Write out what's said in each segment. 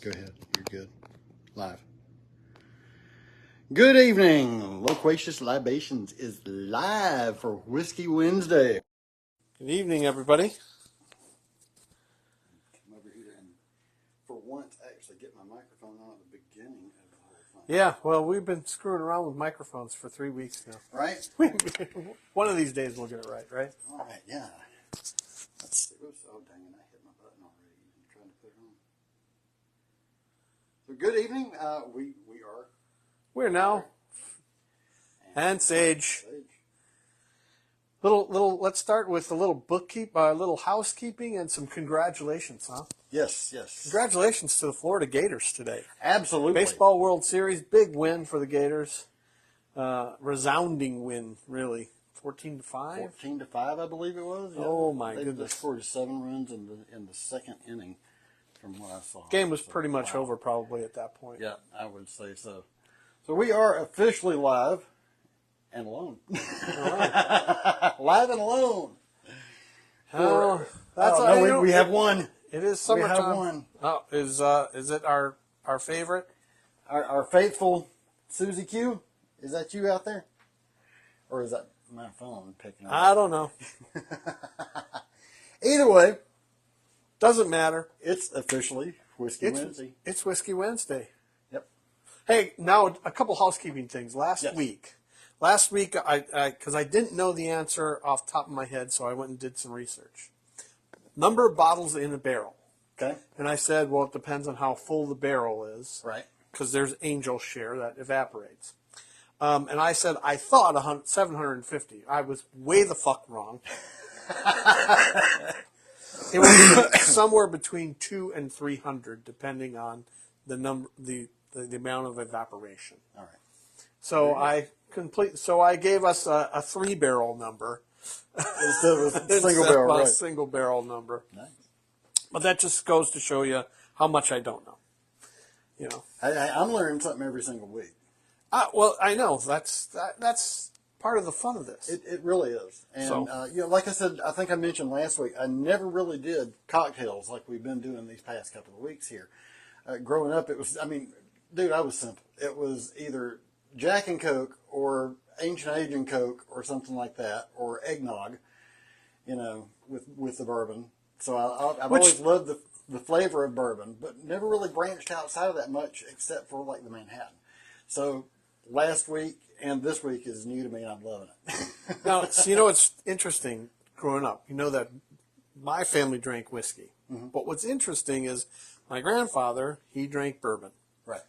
Go ahead. You're good. Live. Good evening. Loquacious Libations is live for Whiskey Wednesday. Good evening, everybody. Come over here and for once actually get my microphone on at the beginning of the whole thing. Yeah, well, we've been screwing around with microphones for 3 weeks now. Right? One of these days we'll get it right, right? All right, yeah. Let's see. Oops, oh, dang it. I hit my button already. I'm trying to put it on. So good evening. We're now and Sage. Sage. Let's start with a little housekeeping and some congratulations, huh? Yes. Congratulations to the Florida Gators today. Absolutely. Baseball World Series, big win for the Gators. Resounding win, really. 14-5? 14-5, I believe it was. Yeah. Oh, my They goodness. scored 7 runs in the second inning, from what I saw. Game was pretty much over probably at that point. Yeah, I would say so. So we are officially live and alone. Live and alone. We have one. It is summertime. We have one. Oh, is it our favorite? Our faithful Susie Q. Is that you out there, or is that my phone picking up? I don't know. Either way, doesn't matter. It's officially Whiskey Wednesday. It's Whiskey Wednesday. Yep. Hey, now a couple housekeeping things. Last week, because I didn't know the answer off the top of my head, so I went and did some research. Number of bottles in a barrel. Okay. And I said, well, it depends on how full the barrel is. Right. Because there's angel share that evaporates. And I said, I thought 750. I was way the fuck wrong. It was somewhere between 200 and 300, depending on the amount of evaporation. All right. So I gave us a 3-barrel number instead of a single barrel number. Nice. But that just goes to show you how much I don't know. You know, I'm learning something every single week. Well, I know that's part of the fun of this. It really is. And like I said, I think I mentioned last week, I never really did cocktails like we've been doing these past couple of weeks here. Growing up, I was simple. It was either Jack and Coke or Ancient Age and Coke or something like that, or eggnog, with the bourbon. So I've always loved the flavor of bourbon, but never really branched outside of that much except for like the Manhattan. So last week and this week is new to me, and I'm loving it. Now, it's interesting growing up. You know that my family drank whiskey. Mm-hmm. But what's interesting is my grandfather, he drank bourbon. Right.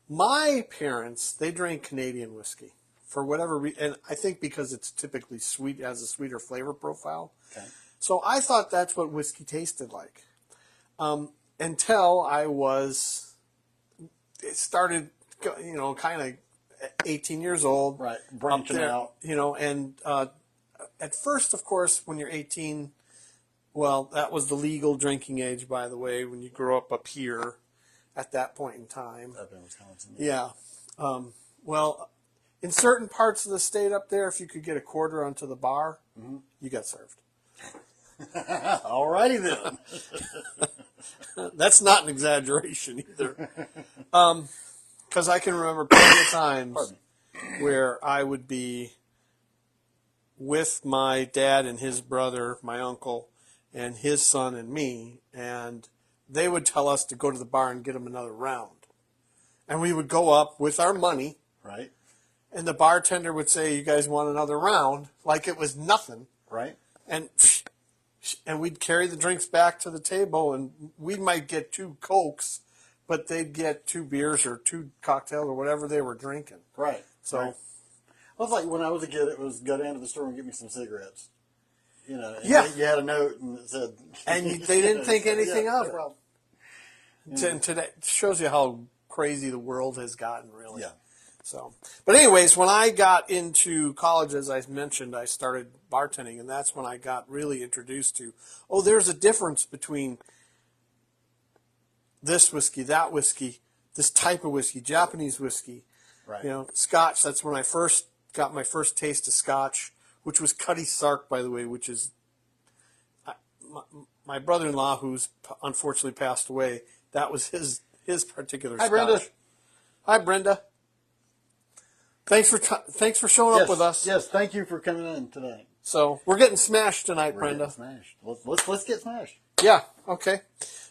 My parents, they drank Canadian whiskey for whatever reason. And I think because it's typically sweet, has a sweeter flavor profile. Okay. So I thought that's what whiskey tasted like. Until it started, kind of 18 years old. Right, branching out. And at first, of course, when you're 18, well, that was the legal drinking age, by the way, when you grew up here at that point in time. Up in Wisconsin. Yeah. Well, in certain parts of the state up there, if you could get a quarter onto the bar, you got served. All righty then. That's not an exaggeration either. Because I can remember plenty of times where I would be with my dad and his brother, my uncle, and his son and me, and they would tell us to go to the bar and get them another round. And we would go up with our money. Right. And the bartender would say, you guys want another round? Like it was nothing. Right. And we'd carry the drinks back to the table, and we might get 2 Cokes, but they'd get 2 beers or 2 cocktails or whatever they were drinking. Right. So, Well, it's like when I was a kid, it was go down to the store and get me some cigarettes. You had a note and it said... And they didn't think anything of it. And today shows you how crazy the world has gotten, really. Yeah. So, but anyways, when I got into college, as I mentioned, I started bartending, and that's when I got really introduced to, there's a difference between this whiskey, that whiskey, this type of whiskey, Japanese whiskey, right. Scotch. That's when I first got my first taste of Scotch, which was Cutty Sark, by the way, which is my brother-in-law, who's unfortunately passed away. That was his his particular Hi, scotch. Brenda. Hi, Brenda. Thanks for showing up with us. Yes, thank you for coming in tonight. So we're getting smashed tonight, We're Brenda. getting smashed. Let's get smashed. Yeah. Okay.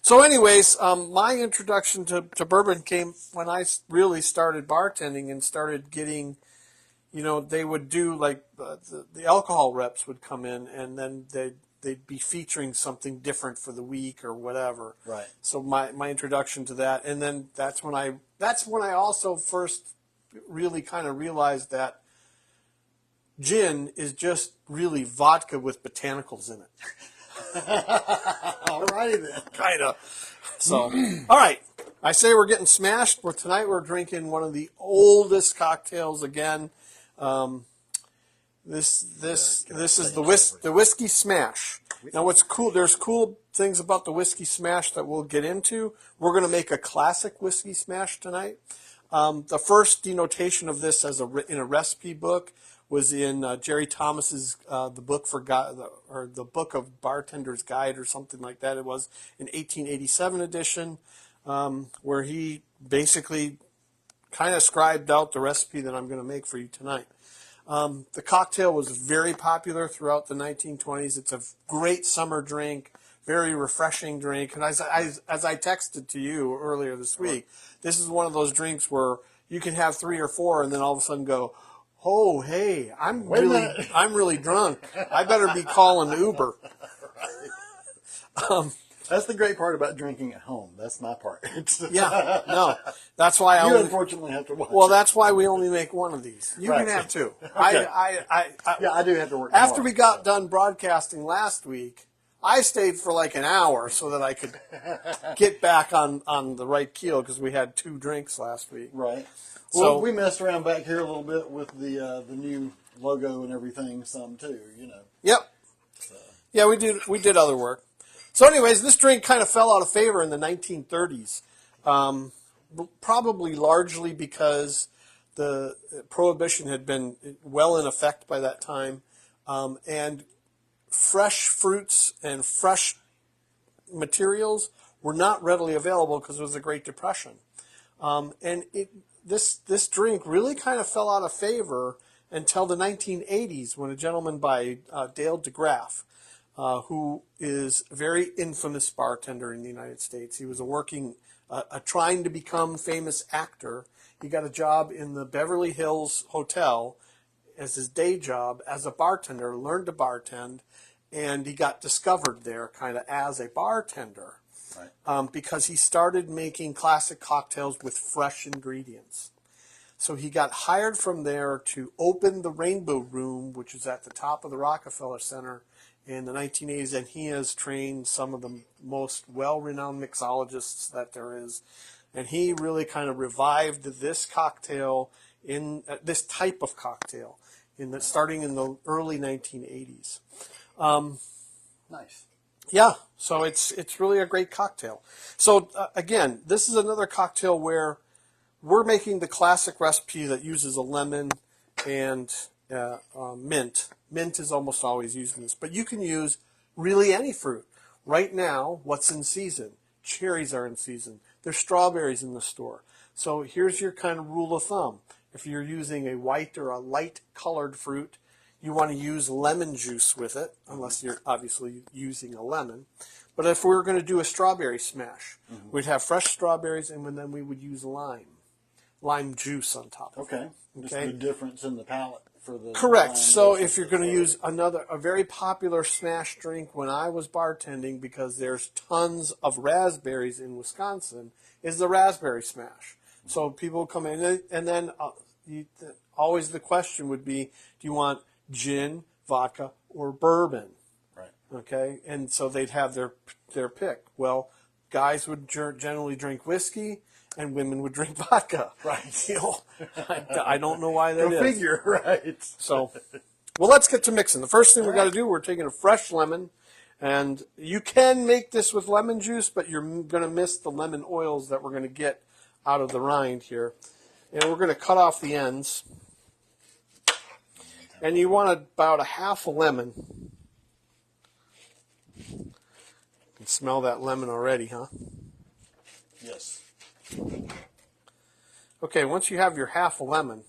So, anyways, my introduction to bourbon came when I really started bartending and started getting, they would do like the alcohol reps would come in, and then they'd be featuring something different for the week or whatever. Right. So my introduction to that, and then that's when I also first really kind of realized that gin is just really vodka with botanicals in it. All righty then. Kind of. So, all right. I say we're getting smashed. Tonight we're drinking one of the oldest cocktails again. This is the Whiskey Smash. Now, what's cool? There's cool things about the Whiskey Smash that we'll get into. We're going to make a classic Whiskey Smash tonight. The first denotation of this in a recipe book was in Jerry Thomas's the Book of Bartender's Guide or something like that. It was an 1887 edition where he basically kind of scribed out the recipe that I'm going to make for you tonight. The cocktail was very popular throughout the 1920s. It's a great summer drink, very refreshing drink. And as I texted to you earlier this week, this is one of those drinks where you can have 3 or 4 and then all of a sudden go, oh, hey, I'm really drunk. I better be calling Uber. That's the great part about drinking at home. That's my part. Yeah, no, that's why unfortunately have to watch. Well, that's why we only make one of these. You can have 2. Okay. I do have to work. After tomorrow, we got done broadcasting last week, I stayed for like an hour so that I could get back on the right keel because we had 2 drinks last week. Right. So Well, we messed around back here a little bit with the new logo and everything, some too. Yep. So. Yeah, we did other work. So, anyways, this drink kind of fell out of favor in the 1930s, probably largely because the Prohibition had been well in effect by that time, and fresh fruits and fresh materials were not readily available because it was the Great Depression. And this drink really kind of fell out of favor until the 1980s when a gentleman by Dale DeGraff, who is a very infamous bartender in the United States. He was trying to become famous actor. He got a job in the Beverly Hills Hotel as his day job as a bartender, learned to bartend, and he got discovered there kind of as a bartender. Right. Because he started making classic cocktails with fresh ingredients. So he got hired from there to open the Rainbow Room, which is at the top of the Rockefeller Center, in the 1980s, and he has trained some of the most well-renowned mixologists that there is. And he really kind of revived this cocktail, this type of cocktail, starting in the early 1980s. Nice. Yeah, so it's really a great cocktail. So again, this is another cocktail where we're making the classic recipe that uses a lemon and mint. Mint is almost always used in this, but you can use really any fruit. Right now, what's in season? Cherries are in season. There's strawberries in the store. So here's your kind of rule of thumb. If you're using a white or a light colored fruit, you want to use lemon juice with it, unless you're obviously using a lemon. But if we were going to do a strawberry smash, we'd have fresh strawberries, and then we would use lime juice on top of it. Okay. Just the difference in the palate. For the correct. So if you're going to use a very popular smash drink when I was bartending, because there's tons of raspberries in Wisconsin, is the raspberry smash. So people come in, and then always the question would be, do you want gin, vodka, or bourbon? Right. Okay, and so they'd have their pick. Well, guys would generally drink whiskey, and women would drink vodka. Right. I don't know why that is. Go figure, right. So, well, let's get to mixing. The first thing we got to do, we're taking a fresh lemon, and you can make this with lemon juice, but you're going to miss the lemon oils that we're going to get out of the rind here. And we're going to cut off the ends. And you want about a half a lemon. You can smell that lemon already, huh? Yes. Okay, once you have your half a lemon,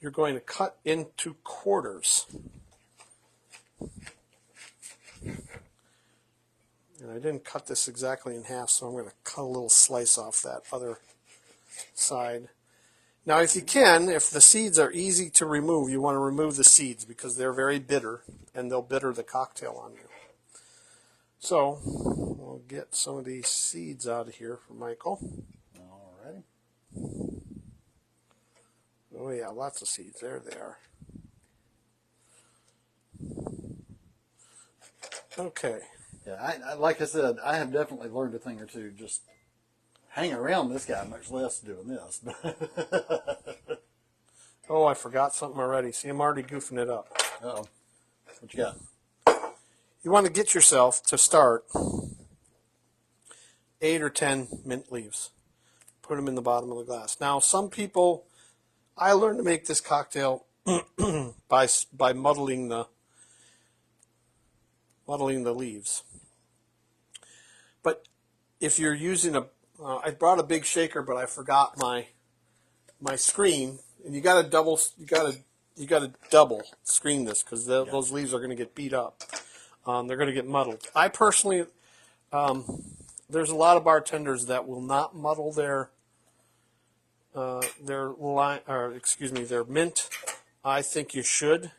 you're going to cut into quarters. And I didn't cut this exactly in half, so I'm going to cut a little slice off that other side. Now, if you can, if the seeds are easy to remove, you want to remove the seeds because they're very bitter, and they'll bitter the cocktail on you. So, we'll get some of these seeds out of here for Michael. Alrighty. Oh yeah, lots of seeds. There they are. Okay. Yeah, like I said, I have definitely learned a thing or two just hanging around this guy, much less doing this. Oh, I forgot something already. See, I'm already goofing it up. Uh-oh. What you got? You want to get yourself, to start, 8 or 10 mint leaves. Put them in the bottom of the glass. Now, some people, I learned to make this cocktail by muddling the leaves. But if you're using I brought a big shaker, but I forgot my screen, and you got to double screen this because those leaves are going to get beat up. They're going to get muddled. I personally, there's a lot of bartenders that will not muddle their mint. I think you should,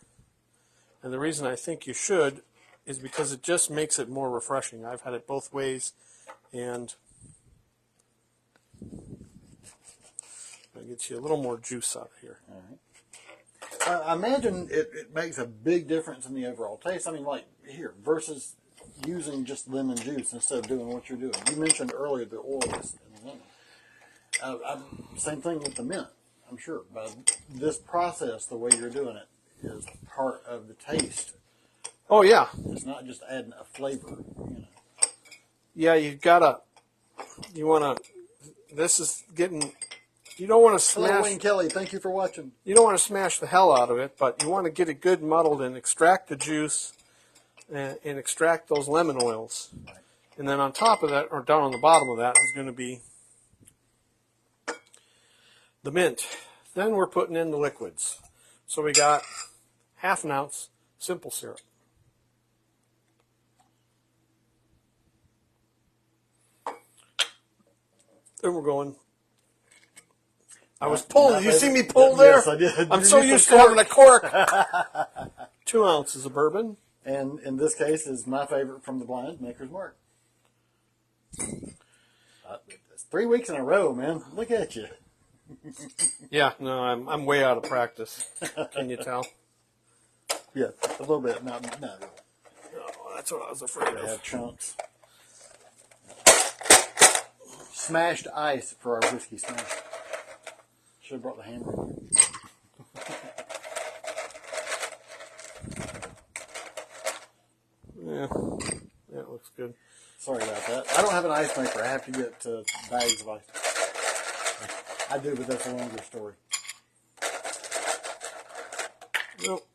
and the reason I think you should is because it just makes it more refreshing. I've had it both ways, and I'll get you a little more juice out of here. All right. I imagine it makes a big difference in the overall taste. I mean, like here, versus using just lemon juice instead of doing what you're doing. You mentioned earlier the oils in the lemon. Same thing with the mint, I'm sure. But this process, the way you're doing it, is part of the taste. Oh, yeah. It's not just adding a flavor, Yeah, you want to, this is getting, you don't want to smash. Hello, Wayne Kelly. Thank you for watching. You don't want to smash the hell out of it, but you want to get it good muddled and extract the juice and extract those lemon oils. Right. And then on top of that, or down on the bottom of that, is going to be the mint. Then we're putting in the liquids. So we got ½ ounce simple syrup. Then we're going. I was pulling. You see me pull there? Yes, I did. I'm so used to having a cork. 2 ounces of bourbon. And in this case is my favorite from the blind, Maker's Mark. It's 3 weeks in a row, man. Look at you. Yeah, no, I'm way out of practice. Can you tell? Yeah, a little bit. No, No, that's what I was afraid they of. have chunks. Smashed ice for our whiskey smash. Should have brought the hammer. Yeah, that looks good. Sorry about that. I don't have an ice maker. I have to get bags of ice. I do, but that's a longer story. Nope.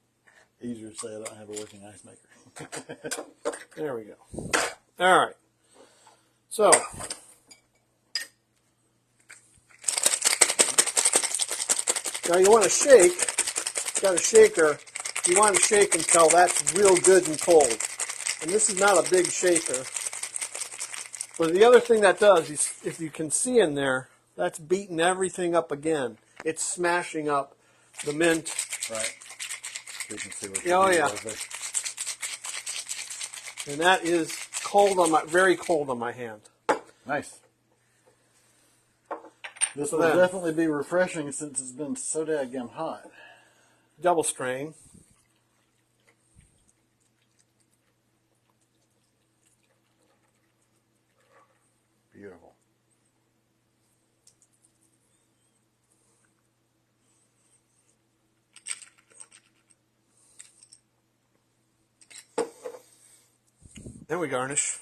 Easier to say I don't have a working ice maker. There we go. All right. So, now you want to shake. Got a shaker. You want to shake until that's real good and cold. And this is not a big shaker. But the other thing that does is, if you can see in there, that's beating everything up again. It's smashing up the mint. Right. You can see what Oh, yeah. And that is very cold on my hand. Nice. This So will then- definitely be refreshing since it's been so daggum hot. Double strain. Beautiful. Then we garnish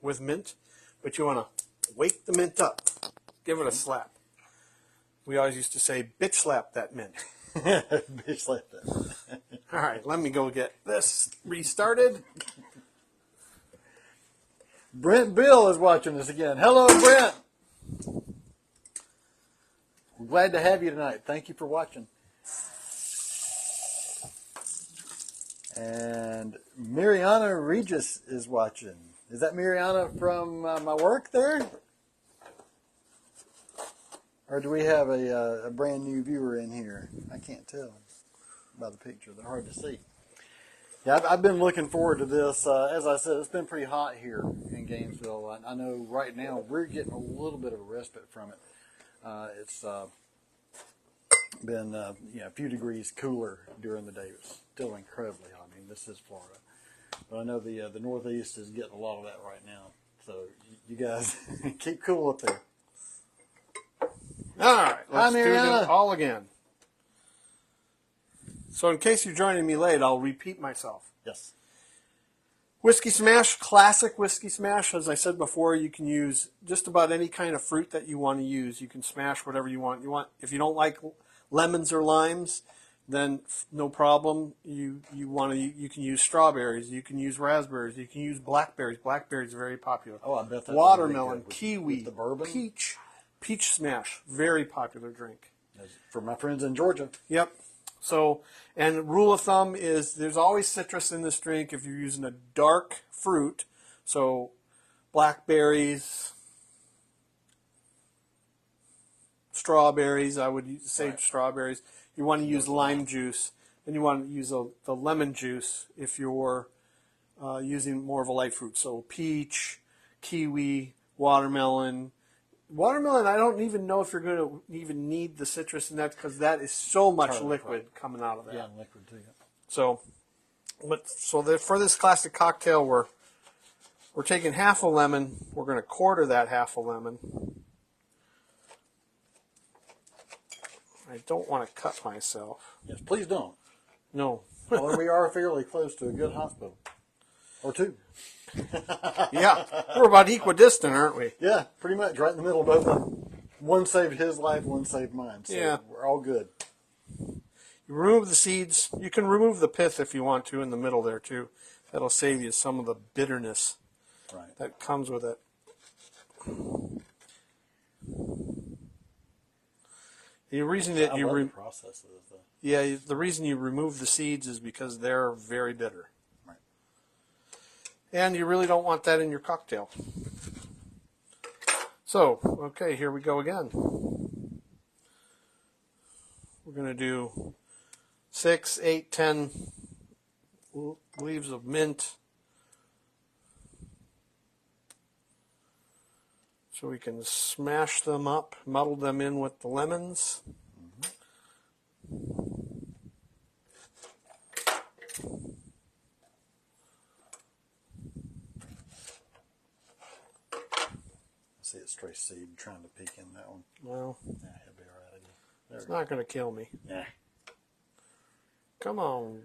with mint, but you want to wake the mint up. Give it a slap. We always used to say, bitch slap that mint. Bitch like that. All right, let me go get this restarted. Brent Bill is watching us again. Hello, Brent. We're glad to have you tonight. Thank you for watching. And Mariana Regis is watching. Is that Mariana from my work there? Or do we have a brand new viewer in here? I can't tell by the picture. They're hard to see. Yeah, I've been looking forward to this. As I said, it's been pretty hot here in Gainesville. I know right now we're getting a little bit of a respite from it. It's been a few degrees cooler during the day. It's still incredibly hot. I mean, this is Florida. But I know the Northeast is getting a lot of that right now. So you guys keep cool up there. All right, let's do this all again. So in case you're joining me late, I'll repeat myself. Yes. Whiskey Smash, classic Whiskey Smash. As I said before, you can use just about any kind of fruit that you want to use. You can smash whatever you want. If you don't like lemons or limes, then no problem. You can use strawberries. You can use raspberries. You can use blackberries. Blackberries are very popular. Oh, I bet that's watermelon, with, kiwi, with the bourbon. Peach Smash, very popular drink. For my friends in Georgia. Yep. So, and rule of thumb is there's always citrus in this drink if you're using a dark fruit. So, blackberries, strawberries, I would say strawberries. You want to use lime juice, and you want to use the lemon juice if you're using more of a light fruit. So, peach, kiwi, watermelon. Watermelon, I don't even know if you're going to even need the citrus in that because that is so much liquid coming out of that. Yeah, liquid too. Yeah. So for this classic cocktail, we're taking half a lemon. We're going to quarter that half a lemon. I don't want to cut myself. Yes, please don't. No. Although we are fairly close to a good hospital. Or two. Yeah, we're about equidistant, aren't we? Yeah, pretty much right in the middle of both of them. One saved his life, one saved mine. So yeah. We're all good. You remove the seeds. You can remove the pith if you want to in the middle there too. That'll save you some of the bitterness that comes with it. The reason that the process is though. Yeah, the reason you remove the seeds is because they're very bitter. And you really don't want that in your cocktail. So, okay, here we go again. We're going to do 6, 8, 10 leaves of mint. So we can smash them up, muddle them in with the lemons. See it's stray seed trying to peek in that one. Well, yeah, he'll be all right. It's not going to kill me. Yeah. Come on.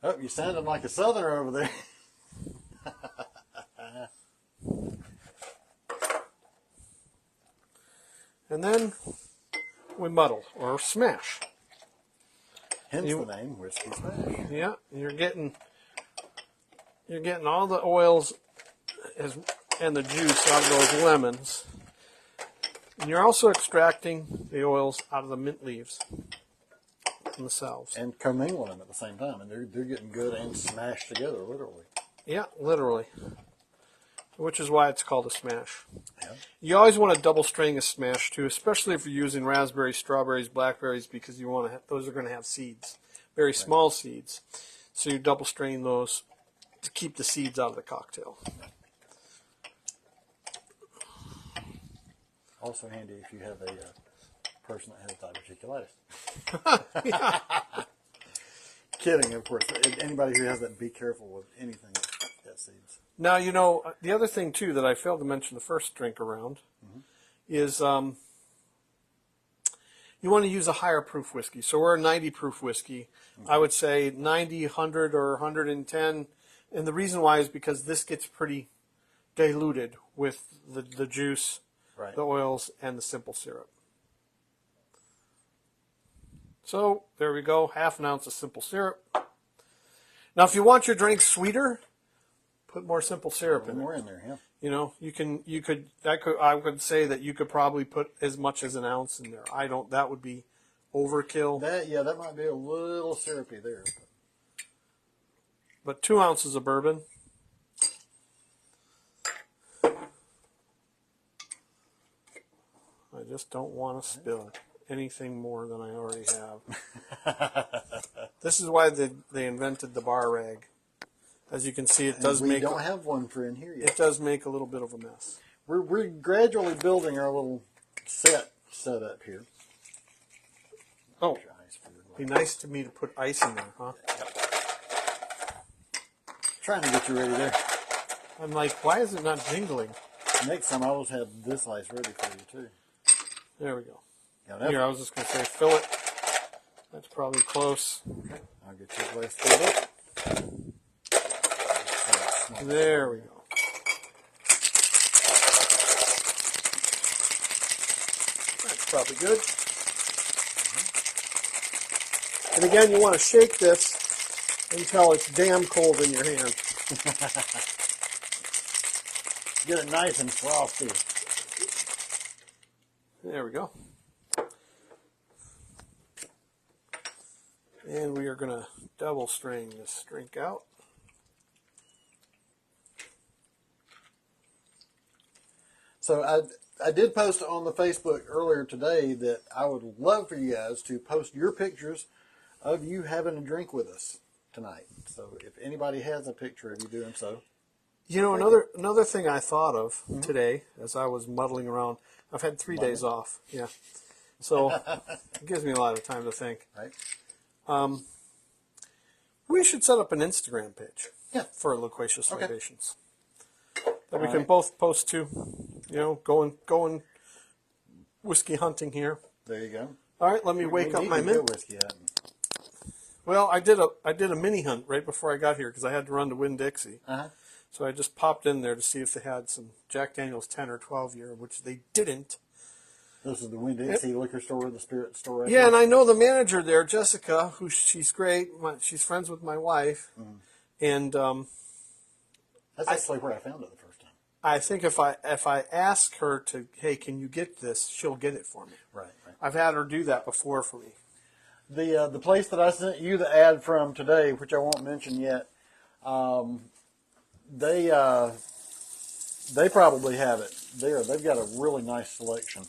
Oh, you sounded like a southerner over there. And then we muddle or smash. Hence the name Whiskey Smash. Yeah, you're getting all the oils and the juice out of those lemons. And you're also extracting the oils out of the mint leaves themselves. And commingling them at the same time. And they're getting good and smashed together, literally. Yeah, literally. Which is why it's called a smash. Yeah. You always want to double strain a smash too, especially if you're using raspberries, strawberries, blackberries, because you want to those are going to have seeds, very small seeds. So you double strain those to keep the seeds out of the cocktail. Also handy if you have a person that has diverticulitis. Kidding, of course. Anybody who has that, be careful with anything that seeds. Now, the other thing, too, that I failed to mention the first drink around is you want to use a higher proof whiskey. So we're a 90 proof whiskey. I would say 90, 100, or 110. And the reason why is because this gets pretty diluted with the juice, the oils, and the simple syrup. So there we go, 1/2 ounce of simple syrup. Now, if you want your drink sweeter, Put more simple syrup in more there. in there, yeah. You know, I would say that you could probably put as much as an ounce in there. That would be overkill. That might be a little syrupy there. But 2 ounces of bourbon. I just don't want to spill anything more than I already have. This is why they invented the bar rag. As you can see, it does we make. don't have one for in here yet. It does make a little bit of a mess. We're gradually building our little set up here. Oh, be nice to me to put ice in there, huh? Trying to get you ready there. I'm like, why is it not jingling? Next time I always have this ice ready for you too. There we go. Yeah, Here, I was just going to say, fill it. That's probably close. Okay. I'll get your glass filled up. There we go. That's probably good. And again, you want to shake this until it's damn cold in your hand. Get it nice and frosty. There we go. And we are going to double strain this drink out. So I did post on the Facebook earlier today that I would love for you guys to post your pictures of you having a drink with us tonight. So if anybody has a picture of you doing so. You know, another thing I thought of today as I was muddling around, I've had 3 days off. Yeah. So it gives me a lot of time to think. Right. We should set up an Instagram page for Loquacious Libations that we can both post to. You know, going whiskey hunting here. There you go. All right, let me wake up my mint. Whiskey hunting. Well, I did a mini hunt right before I got here because I had to run to Winn-Dixie. Uh-huh. So I just popped in there to see if they had some Jack Daniel's 10 or 12 year, which they didn't. This is the Winn-Dixie liquor store, the spirit store. Right Yeah, here. and I know the manager there, Jessica, she's great. She's friends with my wife, and That's actually where I found it the first time. I think if I ask her to, hey, can you get this, she'll get it for me. Right. I've had her do that before for me. The place that I sent you the ad from today, which I won't mention yet, they probably have it there. They've got a really nice selection.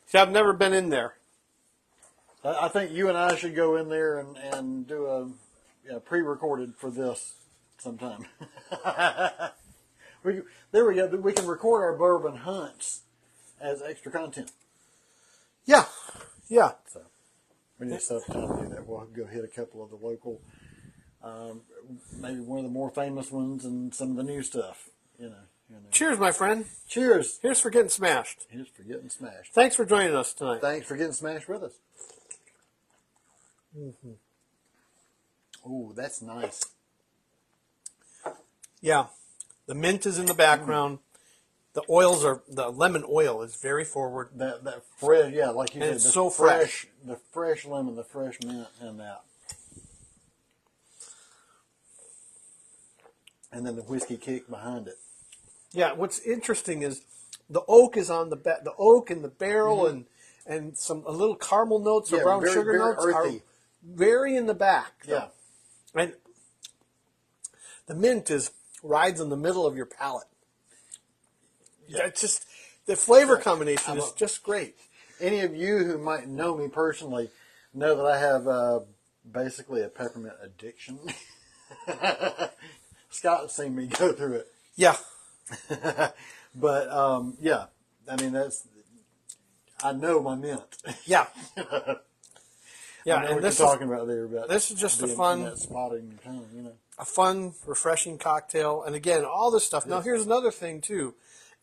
See, I've never been in there. I think you and I should go in there and do a pre-recorded for this sometime. There we go. We can record our bourbon hunts as extra content. Yeah. So we need to set up time to do that. We'll go hit a couple of the local, maybe one of the more famous ones and some of the new stuff. You know. Cheers, my friend. Cheers. Here's for getting smashed. Here's for getting smashed. Thanks for joining us tonight. Thanks for getting smashed with us. Mm-hmm. Oh, that's nice. Yeah. The mint is in the background. The lemon oil is very forward. That fresh, like you And said, it's so fresh. The fresh lemon, the fresh mint, and that. And then the whiskey kick behind it. Yeah, what's interesting is the oak is on the oak in the barrel and a little caramel notes or brown sugar very notes earthy. are very in the back. Yeah. And the mint rides in the middle of your palate. Yeah. It's just the flavor combination is just great. Any of you who might know me personally know that I have basically a peppermint addiction. Scott's seen me go through it. Yeah. But I mean I know my mint. Yeah. Yeah, I know and what this you're talking about there. This is just a being fun in that spot in your tongue, you know. A fun, refreshing cocktail. And again, all this stuff. Now, here's another thing, too.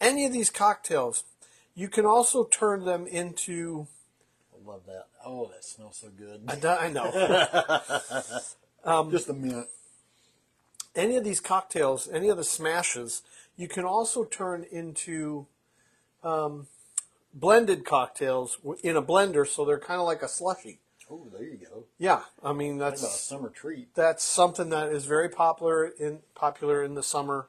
Any of these cocktails, you can also turn them into... I love that. Oh, that smells so good. I know. Just the mint. Any of these cocktails, any of the smashes, you can also turn into blended cocktails in a blender, so they're kind of like a slushie. Oh, there you go. Yeah, I mean Talk about a summer treat. that's something that is very popular in the summer,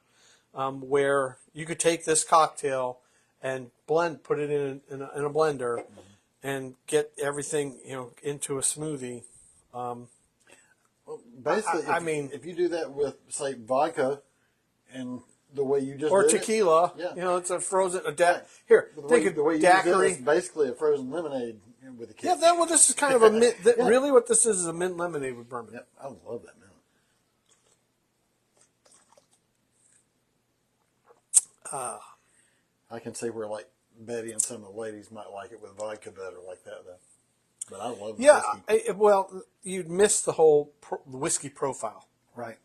where you could take this cocktail and put it in a blender, and get everything into a smoothie. Well, basically, if you do that with, say, vodka, and the way you just Or did tequila, it's a frozen here. Think the way of you just did daiquiri. it's basically a frozen lemonade with a kick. Yeah, well, this is kind of a mint. Really, what this is a mint lemonade with bourbon. Yep, I love that mint. I can see where like Betty and some of the ladies might like it with vodka better like that though. But I love whiskey. Well, you'd miss the whole whiskey profile. Right.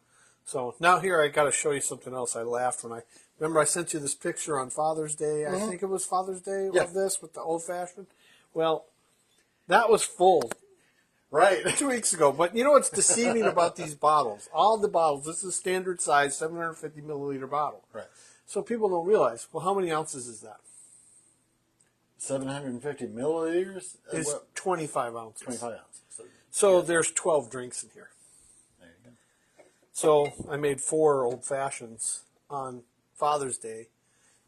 So now here I got to show you something else. I laughed when I sent you this picture on Father's Day. I think it was Father's Day of this with the old fashioned. Well, that was full. Right. 2 weeks ago. But you know what's deceiving about these bottles? All the bottles, this is standard size, 750 milliliter bottle. Right. So people don't realize, well, how many ounces is that? 750 milliliters? Is 25 ounces. 25 ounces. So there's 12 drinks in here. There you go. So I made 4 old fashions on Father's Day.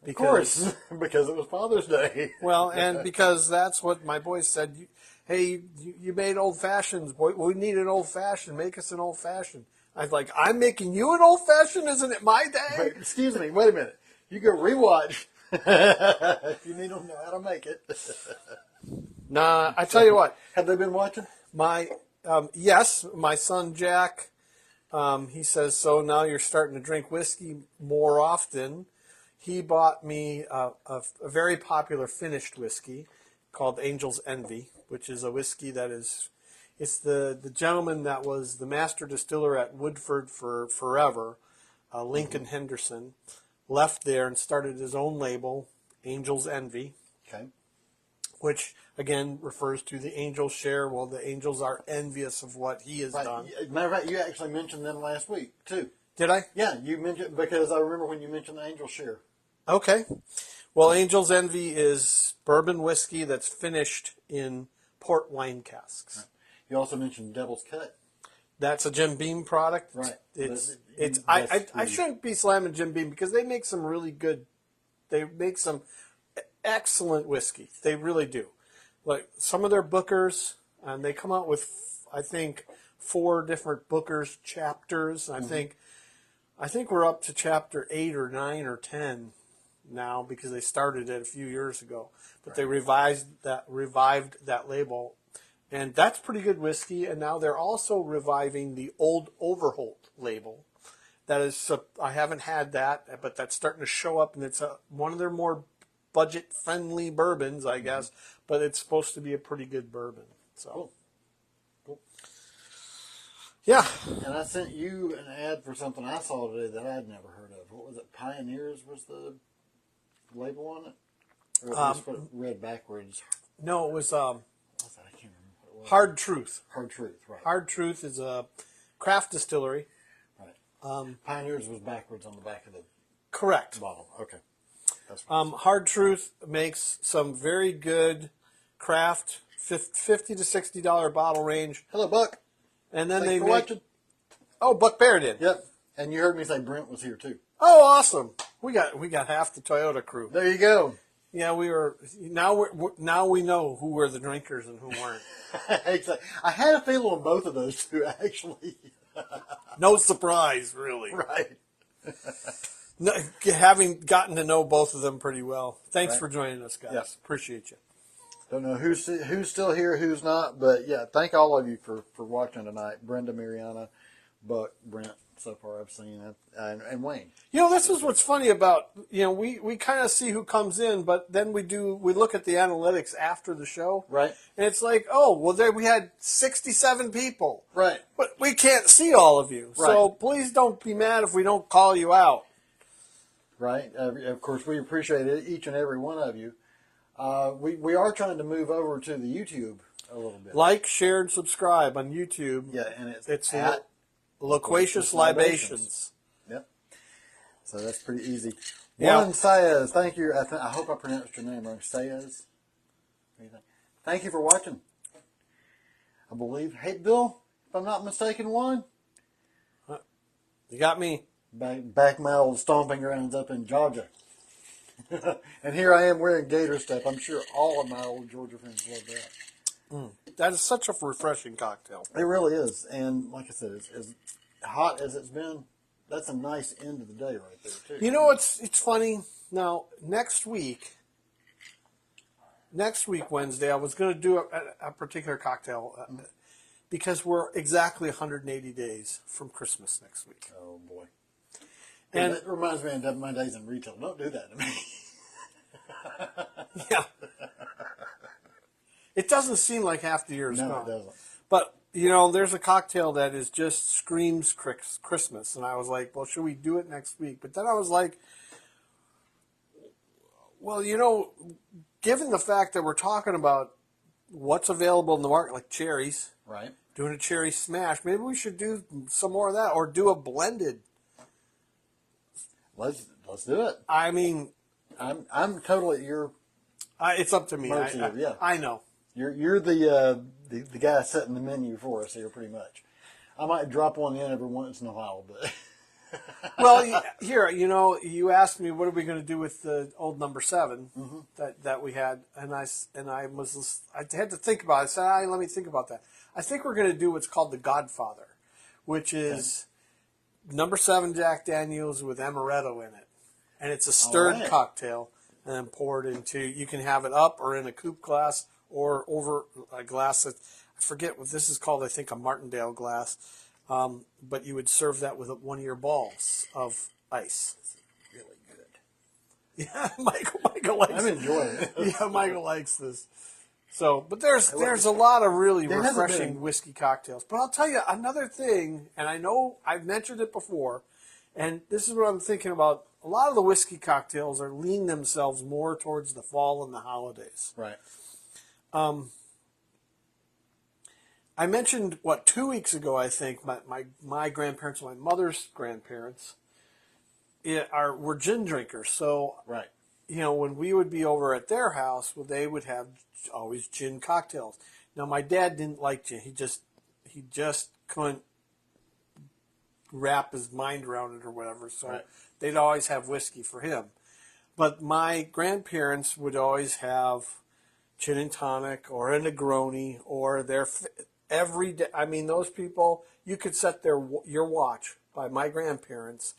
Of course, because it was Father's Day. Well, and because that's what my boys said. Hey, you made old fashions. Boy, we need an old fashioned. Make us an old fashioned. I was like, I'm making you an old fashioned? Isn't it my day? Wait, excuse me. Wait a minute. You go rewatch. You need to know how to make it. Nah, I tell you what. Have they been watching? Yes, my son Jack. He says, so now you're starting to drink whiskey more often. He bought me a very popular finished whiskey called Angel's Envy, which is a whiskey that is, it's the gentleman that was the master distiller at Woodford for forever, Lincoln Henderson, left there and started his own label, Angel's Envy. Okay. Which, again, refers to the angels share. Well, the angels are envious of what he has done. Matter of fact, you actually mentioned them last week, too. Did I? Yeah, you mentioned, because I remember when you mentioned the angel share. Okay. Well, Angel's Envy is bourbon whiskey that's finished in port wine casks. Right. You also mentioned Devil's Cut. That's a Jim Beam product. Right. I shouldn't be slamming Jim Beam because they make some really good, they make some excellent whiskey. They really do. Like some of their Bookers, and they come out with, I think, 4 different Bookers chapters. I think we're up to chapter 8 or 9 or 10 now because they started it a few years ago. But they revived that label, and that's pretty good whiskey. And now they're also reviving the old Overholt label. That is, I haven't had that, but that's starting to show up, and it's one of their more budget-friendly bourbons, I guess. But it's supposed to be a pretty good bourbon. So, Cool. Yeah. And I sent you an ad for something I saw today that I'd never heard of. What was it? Pioneers was the label on it? Or at least read backwards. No, it was What's that? I can't remember what it was. Hard Truth. Hard Truth, right. Hard Truth is a craft distillery. Right. Pioneers was backwards on the back of the Correct. bottle. Okay. That's Hard Truth makes some very good craft, $50 to $60 bottle range. Hello, Buck. And then Thanks they for make... watching. Oh, Buck Bear did. Yep. And you heard me say Brent was here, too. Oh, awesome. We got half the Toyota crew. There you go. Yeah, we were. Now we know who were the drinkers and who weren't. Exactly. I had a feeling on both of those two, actually. No surprise, really. Right. No, having gotten to know both of them pretty well. Thanks Right. for joining us, guys. Yes. Appreciate you. Don't know who's still here, who's not, but yeah, thank all of you for watching tonight. Brenda, Mariana, Buck, Brent, so far I've seen it, and Wayne. You know, this is what's funny about, we kind of see who comes in, but then we look at the analytics after the show. Right. And it's like, oh, well, there we had 67 people. Right. But we can't see all of you. Right. So please don't be mad if we don't call you out. Right. Of course, we appreciate it, each and every one of you. We are trying to move over to the YouTube a little bit. Like, share, and subscribe on YouTube. Yeah, and it's at Loquacious Libations. Yep. So that's pretty easy. Yeah. Juan Saez, thank you. I hope I pronounced your name wrong. Saez. Thank you for watching. I believe. Hey, Bill, if I'm not mistaken, won. You got me. Back my old stomping grounds up in Georgia. And here I am wearing gator stuff. I'm sure all of my old Georgia friends love that. That is such a refreshing cocktail. It really is. And like I said, as hot as it's been, that's a nice end of the day right there, too. You know, it's funny. Now, next week, Wednesday, I was going to do a particular cocktail because we're exactly 180 days from Christmas next week. Oh, boy. And that reminds me of my days in retail. Don't do that to me. yeah. It doesn't seem like half the year is No, gone. it doesn't. But, you know, there's a cocktail that is just screams Christmas. And I was like, well, should we do it next week? But then I was like, well, you know, given the fact that we're talking about what's available in the market, like cherries, Right. doing a cherry smash, maybe we should do some more of that or do a blended. Let's do it. I mean, I'm totally at your it's up to me. mercy. Yeah. I know. You're the guy setting the menu for us here, pretty much. I might drop one in every once in a while, but Well, here, you know, you asked me what are we going to do with the old number 7 that we had, and I had to think about it. I said, let me think about that. I think we're going to do what's called the Godfather, which is number 7 Jack Daniels with amaretto in it, and it's a stirred cocktail, and then poured into. You can have it up or in a coupe glass or over a glass that I forget what this is called. I think a Martindale glass. But you would serve that with one of your balls of ice. really good. Yeah, Michael likes. I'm enjoying it. Yeah, Michael likes this. So, but there's a lot of really There hasn't refreshing been. whiskey cocktails. But I'll tell you another thing, and I know I've mentioned it before, and this is what I'm thinking about. A lot of the whiskey cocktails are lean themselves more towards the fall and the holidays. Right. I mentioned, 2 weeks ago, I think, my grandparents, my mother's grandparents, were gin drinkers. So, Right. you know, when we would be over at their house, well, they would have always gin cocktails. Now, my dad didn't like gin. He just couldn't wrap his mind around it or whatever. So they'd always have whiskey for him. But my grandparents would always have gin and tonic or a Negroni or every day. I mean, those people, you could set your watch by my grandparents.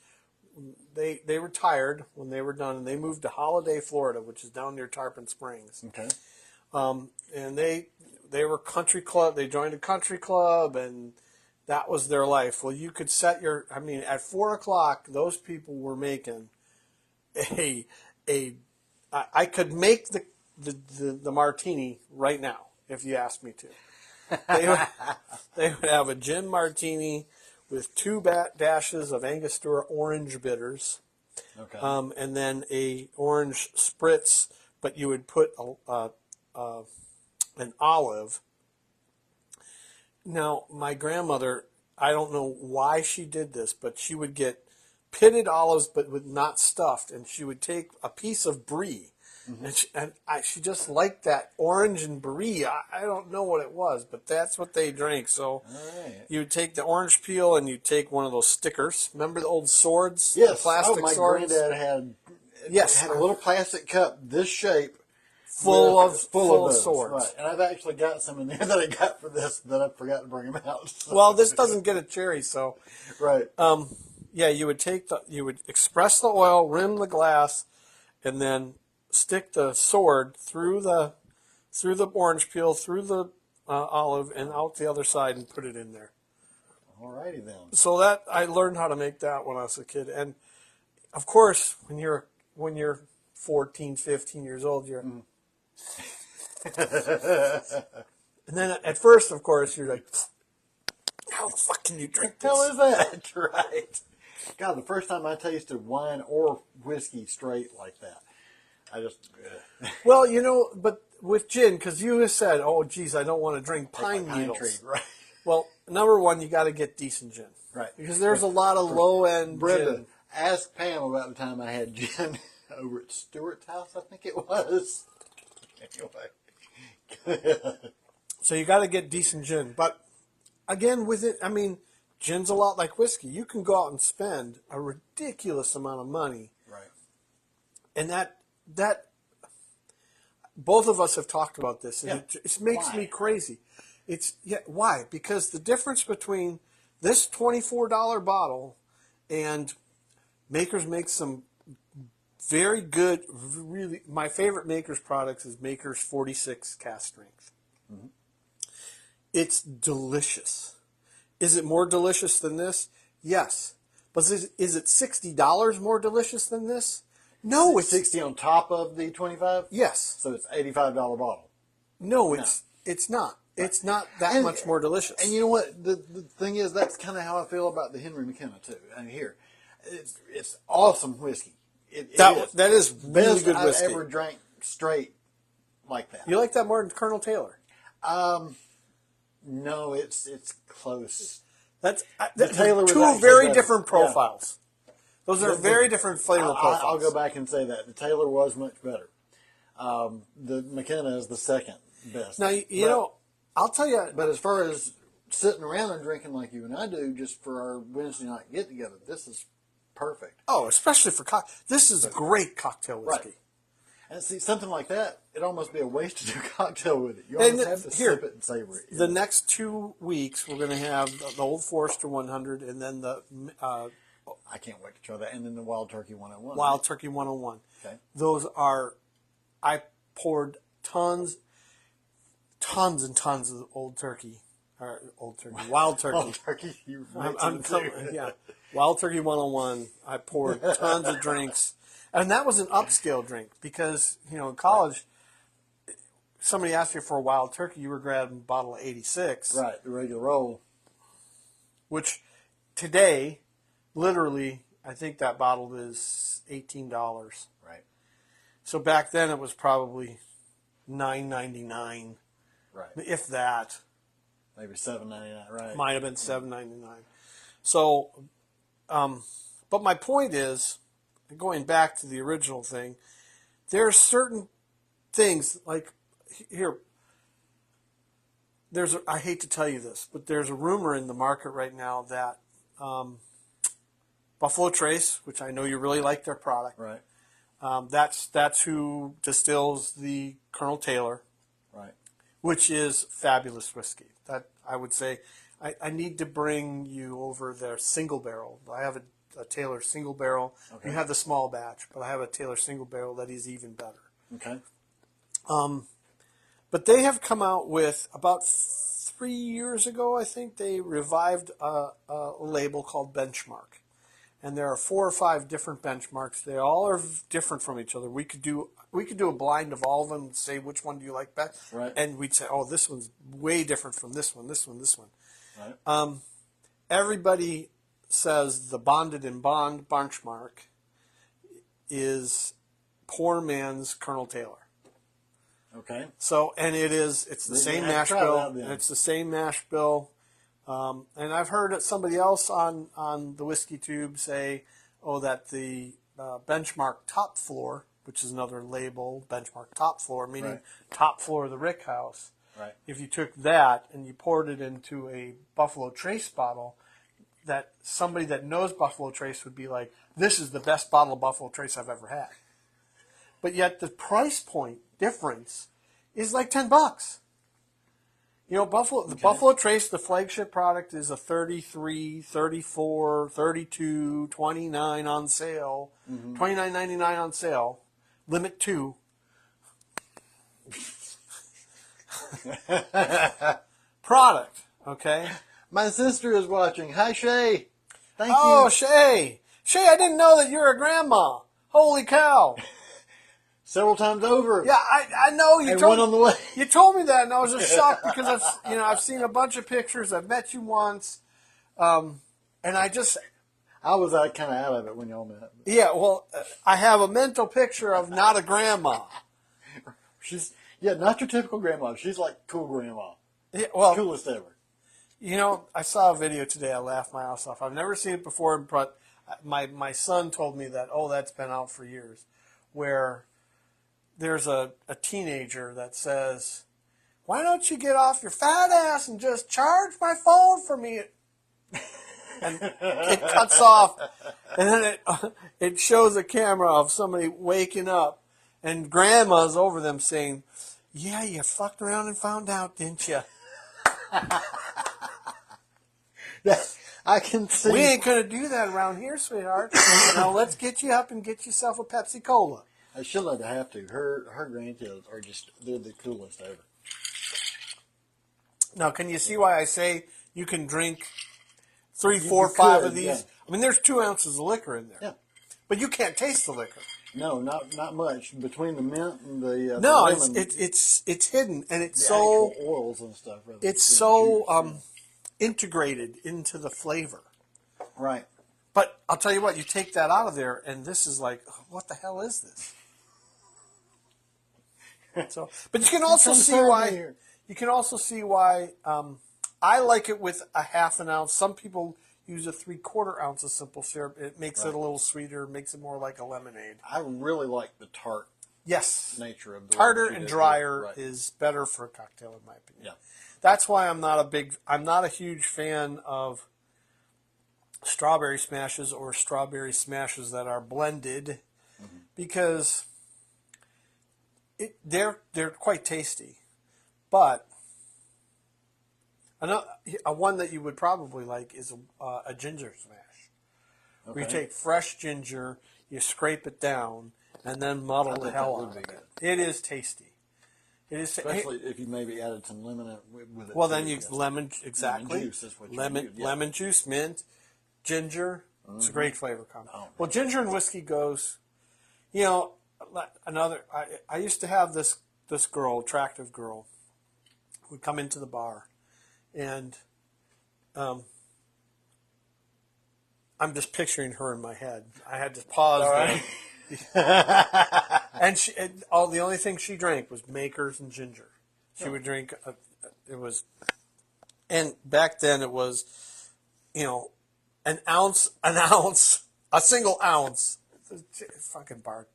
They retired when they were done, and they moved to Holiday, Florida, which is down near Tarpon Springs. Okay. And they were country club. They joined a country club, and that was their life. Well, you could set at 4:00, those people were making I could make the martini right now if you asked me to. They would have a gin martini with 2 dashes of Angostura orange bitters, Okay. and then a orange spritz. But you would put an olive. Now, my grandmother, I don't know why she did this, but she would get pitted olives, but not stuffed, and she would take a piece of brie. And she just liked that orange and brie. I don't know what it was, but that's what they drank. So All right. you would take the orange peel and you take one of those stickers. Remember the old swords? Yes. The plastic my swords? granddad had Yes. a little plastic cup this shape Full of those. swords. Right. And I've actually got some in there that I got for this that I forgot to bring them out. So. Well, this doesn't get a cherry, so Right. yeah, you would express the oil, rim the glass, and then stick the sword through the orange peel, through the olive, and out the other side, and put it in there. Alrighty then. So that I learned how to make that when I was a kid, and of course, when you're 14, 15 years old, you're. And then at first, of course, you're like, how the fuck can you drink this? Hell is that? Right. God, the first time I tasted wine or whiskey straight like that, I just. Well, you know, but with gin, because you have said, oh, geez, I don't want to drink pine needles. tree, right. Well, number one, you got to get decent gin. Right. Because there's a lot of low-end Brenda, gin. ask Pam about the time I had gin over at Stewart's house, I think it was. Anyway. So you got to get decent gin. But again, with it, I mean, gin's a lot like whiskey. You can go out and spend a ridiculous amount of money. Right. And that both of us have talked about this, and Yeah. it makes me crazy. Why? Because the difference between this $24 bottle and Makers makes some very good, really, my favorite Makers products is Makers 46 cask strength. Mm-hmm. It's delicious. Is it more delicious than this? Yes. But is it $60 more delicious than this? No, it's 60 on top of the 25. Yes. So it's $85 bottle. No, it's not. It's not that much more delicious. And you know what? The thing is, that's kind of how I feel about the Henry McKenna too. And here, it's awesome whiskey. That is really best good whiskey. I've ever drank straight like that. You like that more than Colonel Taylor? No, it's close. That's Taylor was two actually very better. different profiles. Yeah. Those are very different flavor profiles. I'll go back and say that the Taylor was much better. The McKenna is the second best. Now you know, I'll tell you. But as far as sitting around and drinking like you and I do, just for our Wednesday night get together, this is perfect. Oh, especially for this is great cocktail whiskey. Right. And see, something like that, it'd almost be a waste to do a cocktail with it. You almost have to sip it and savor it. The next 2 weeks, we're going to have the Old Forester 100 and then the I can't wait to try that. And then the Wild Turkey 101. Wild Turkey 101. Okay. Those are, I poured tons and tons of Wild Turkey. Wild Turkey. Yeah. Wild Turkey 101. I poured tons of drinks. And that was an upscale drink because, you know, in college, somebody asked you for a Wild Turkey, you were grabbing a bottle of 86. Right, the regular old. Which today, literally, I think that bottle is $18. Right. So back then it was probably $9.99. Right. If that. Maybe $7.99, right. Might have been $7.99. So, but my point is, going back to the original thing, there are certain things like here. I hate to tell you this, but there's a rumor in the market right now that Buffalo Trace, which I know you really like their product, right? That's who distills the Colonel Taylor, right? Which is fabulous whiskey. That I would say, I need to bring you over their single barrel. I have a Taylor single barrel. Okay. You have the small batch, but I have a Taylor single barrel that is even better. Okay. But they have come out with, about 3 years ago, I think, they revived a label called Benchmark. And there are 4 or 5 different benchmarks. They all are different from each other. We could do a blind of all of them and say which one do you like best. Right. And we'd say, oh, this one's way different from this one, this one, this one. Right. Everybody says the Bonded in Bond benchmark is poor man's Colonel Taylor. Okay. So, and it's the same mash bill. And it's the same mash bill. And I've heard somebody else on the Whiskey Tube say, that the benchmark top floor, which is another label, benchmark top floor, meaning top floor of the Rick House. Right. If you took that and you poured it into a Buffalo Trace bottle, that somebody that knows Buffalo Trace would be like, this is the best bottle of Buffalo Trace I've ever had. But yet the price point difference is like $10. You know, Buffalo Trace, the flagship product, is a 33, 34, 32, 29 on sale, $29.99 on sale, limit 2. Product, okay? My sister is watching. Hi, Shay. Thank you. Oh, Shay. Shay, I didn't know that you're a grandma. Holy cow. Several times over. Yeah, I know. And one on the way. You told me that, and I was just shocked because I've seen a bunch of pictures. I've met you once, and I was kind of out of it when y'all met. Yeah, well, I have a mental picture of not a grandma. She's not your typical grandma. She's like cool grandma. Yeah, well, coolest ever. You know, I saw a video today. I laughed my ass off. I've never seen it before, but my son told me that, that's been out for years, where there's a teenager that says, why don't you get off your fat ass and just charge my phone for me? And it cuts off, and then it shows a camera of somebody waking up, and grandma's over them saying, yeah, you fucked around and found out, didn't you? I can see. We ain't going to do that around here, sweetheart. Now let's get you up and get yourself a Pepsi Cola. She'll let her have to. Her grandkids are they're the coolest ever. Now, can you see why I say you can drink 3, 4, 5 of these? Yeah. I mean, there's 2 ounces of liquor in there. Yeah. But you can't taste the liquor. No, not much. Between the mint and the no, the lemon, it's hidden, and it's the so actual oils and stuff. It's so integrated into the flavor. Right. But I'll tell you what, you take that out of there, and this is like, what the hell is this? So, but you can also see why. You can also see why I like it with a half an ounce. Some people use a 3/4 ounce of simple syrup. It makes it a little sweeter, makes it more like a lemonade. I really like the tart nature of the tartar and drier is better for a cocktail, in my opinion. Yeah. That's why I'm not a huge fan of strawberry smashes or strawberry smashes that are blended, because they're quite tasty. But one that you would probably like is a ginger smash. Okay. Where you take fresh ginger, you scrape it down, and then muddle the hell out of it. It is tasty. It is especially if you maybe added some lemon with it. Well, then you lemon juice is what you lemon need. Yeah. Lemon juice, mint, ginger. It's a great flavor combo. Oh, well, ginger and whiskey goes. You know, I used to have this girl, attractive girl, would come into the bar, and I'm just picturing her in my head. I had to pause. All right. And the only thing she drank was Makers and ginger. She would drink. And back then it was, an ounce, a single ounce. Fucking bar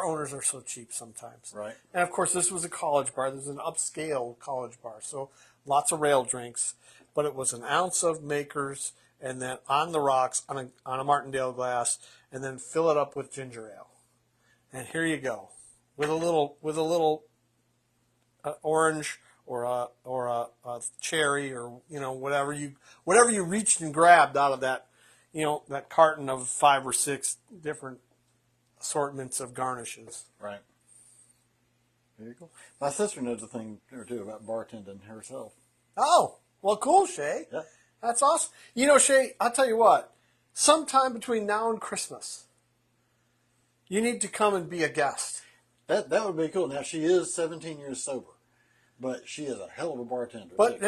owners are so cheap sometimes. Right. And of course, this was a college bar. This was an upscale college bar, so lots of rail drinks. But it was an ounce of Makers, and then on the rocks on a Martindale glass, and then fill it up with ginger ale. And here you go, with a little orange or a cherry, or whatever you reached and grabbed out of that that carton of 5 or 6 different assortments of garnishes. Right. There you go. My sister knows a thing or two about bartending herself. Oh, well, cool, Shay. Yeah. That's awesome. Shay, I'll tell you what. Sometime between now and Christmas, you need to come and be a guest. That would be cool. Now, she is 17 years sober, but she is a hell of a bartender. But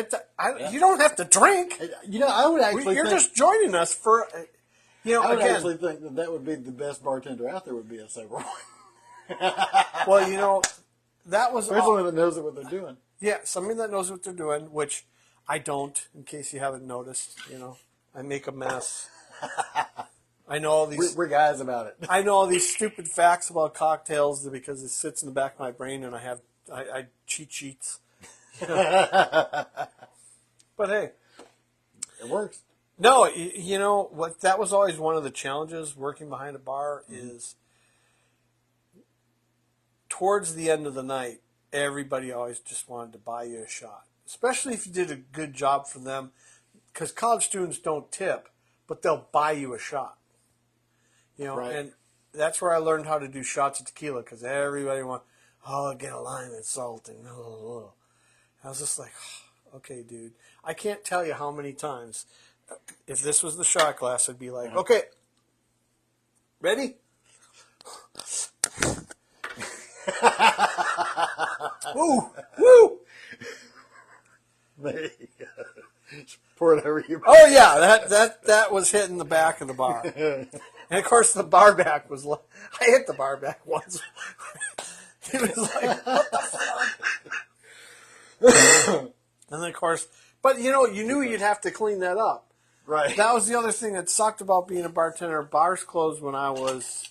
you don't have to drink. I would actually You're just joining us for, I would again. actually think that would be the best bartender out there would be a sober one. Well, that was... There's someone that knows what they're doing. Yeah, somebody that knows what they're doing, which I don't, in case you haven't noticed. I make a mess. I know all these... We're guys about it. I know all these stupid facts about cocktails because it sits in the back of my brain, and I cheat sheets. But hey. It works. No, what? That was always one of the challenges working behind a bar is towards the end of the night, everybody always just wanted to buy you a shot, especially if you did a good job for them, because college students don't tip, but they'll buy you a shot. Right. And that's where I learned how to do shots of tequila, because everybody get a lime and salt, and I was just like, okay, dude, I can't tell you how many times. If this was the shot glass, I'd be like, okay, ready? Woo! Woo! There you go. Pour it over your back. Oh yeah, that was hitting the back of the bar. And of course the bar back was, I hit the bar back once. He was like, what the fuck? And then of course, but you knew you'd have to clean that up. Right. That was the other thing that sucked about being a bartender. Bars closed when I was